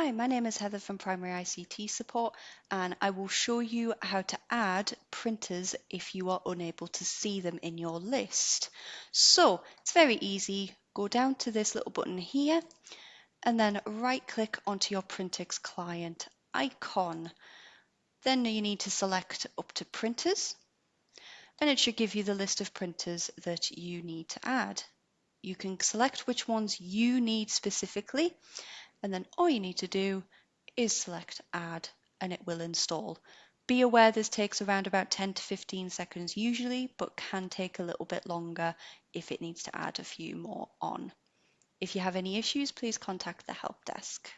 Hi, my name is Heather from Primary ICT Support, and I will show you how to add printers if you are unable to see them in your list. So it's very easy. Go down to this little button here and then right click onto your Printix client icon. Then you need to select up to printers, and it should give you the list of printers that you need to add. You can select which ones you need specifically, and then all you need to do is select add and it will install. Be aware this takes around about 10 to 15 seconds usually, but can take a little bit longer if it needs to add a few more on. If you have any issues, please contact the help desk.